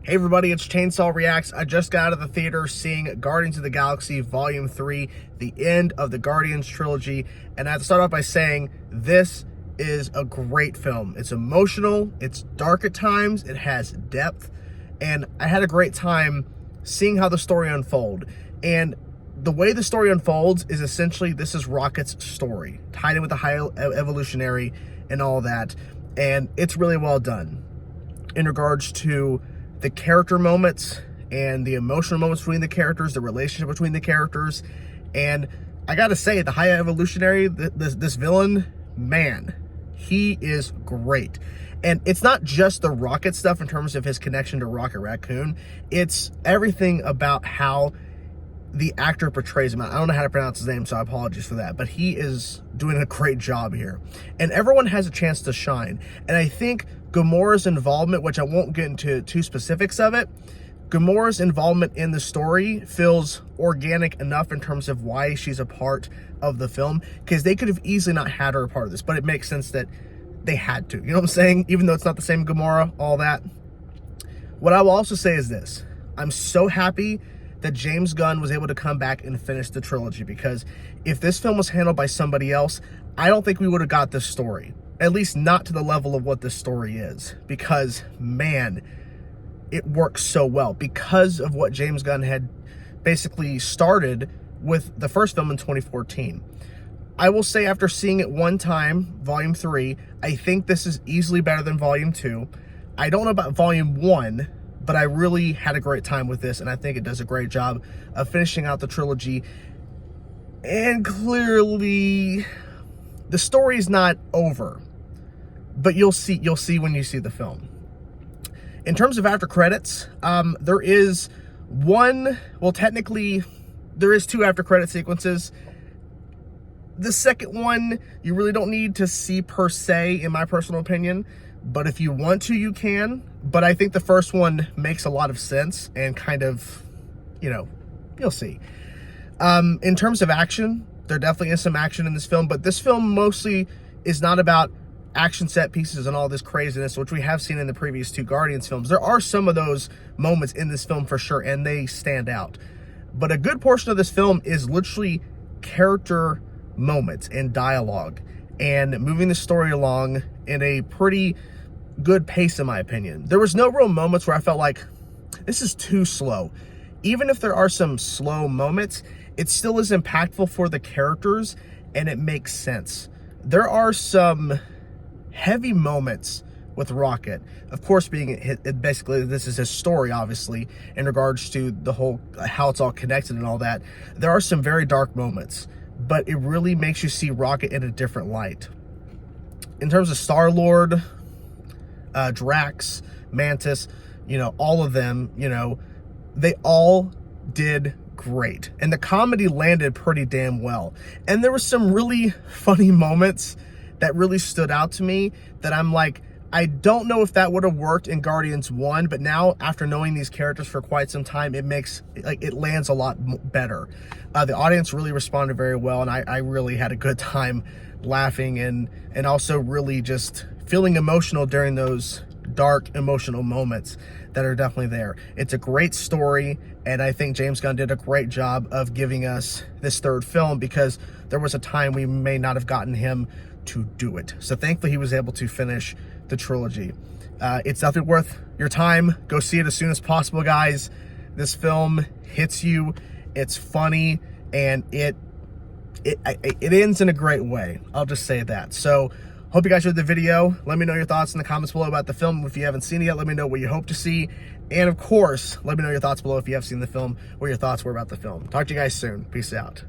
Hey everybody, it's Chainsaw Reacts. I just got out of the theater seeing Guardians of the Galaxy Volume 3, the end of the Guardians trilogy, and I have to start off by saying this is a great film. It's emotional, it's dark at times, it has depth, and I had a great time seeing how the story unfolds. And the way the story unfolds is essentially this is Rocket's story, tied in with the high evolutionary and all that, and it's really well done in regards to the character moments and the emotional moments between the characters, the relationship between the characters. And I gotta say, the high evolutionary, this villain, man, he is great. And it's not just the Rocket stuff in terms of his connection to Rocket Racoon, it's everything about how the actor portrays him. I don't know how to pronounce his name, so I apologize for that, but he is doing a great job here. And everyone has a chance to shine. And I think Gamora's involvement, which I won't get into too specifics of it, Gamora's involvement in the story feels organic enough in terms of why she's a part of the film, because they could have easily not had her a part of this, but it makes sense that they had to. You know what I'm saying? Even though it's not the same Gamora, all that. What I will also say is this. I'm so happy that James Gunn was able to come back and finish the trilogy, because if this film was handled by somebody else, I don't think we would have got this story. At least not to the level of what this story is, because man, it works so well because of what James Gunn had basically started with the first film in 2014. I will say, after seeing it one time, Volume 3, I think this is easily better than Volume 2. I don't know about Volume 1, but I really had a great time with this, and I think it does a great job of finishing out the trilogy. And clearly, the story's not over, but you'll see when you see the film. In terms of after credits, there is one, well, technically, there is two after credit sequences. The second one, you really don't need to see per se, in my personal opinion, but if you want to, you can. But I think the first one makes a lot of sense and kind of, you know, you'll see. In terms of action, there definitely is some action in this film, but this film mostly is not about action set pieces and all this craziness, which we have seen in the previous two Guardians films. There are some of those moments in this film for sure, and they stand out. But a good portion of this film is literally character moments and dialogue and moving the story along in a pretty good pace, in my opinion. There was no real moments where I felt like this is too slow. Even if there are some slow moments, it still is impactful for the characters and it makes sense. There are some heavy moments with Rocket, of course, basically this is his story, obviously, in regards to the whole how it's all connected and all that. There are some very dark moments, but it really makes you see Rocket in a different light. In terms of Star-Lord, Drax, Mantis, you know, all of them, you know, they all did great, and the comedy landed pretty damn well. And there were some really funny moments that really stood out to me that I'm like, I don't know if that would have worked in Guardians 1, but now after knowing these characters for quite some time, it makes, like, it lands a lot better. The audience really responded very well, and I really had a good time laughing and also really just feeling emotional during those dark emotional moments that are definitely there. It's a great story, and I think James Gunn did a great job of giving us this third film, because there was a time we may not have gotten him to do it. So thankfully he was able to finish the trilogy. It's definitely worth your time. Go see it as soon as possible, guys. This film hits you, it's funny, and it ends in a great way. I'll just say that. So hope you guys enjoyed the video. Let me know your thoughts in the comments below about the film. If you haven't seen it yet, let me know what you hope to see. And of course, let me know your thoughts below if you have seen the film, what your thoughts were about the film. Talk to you guys soon. Peace out.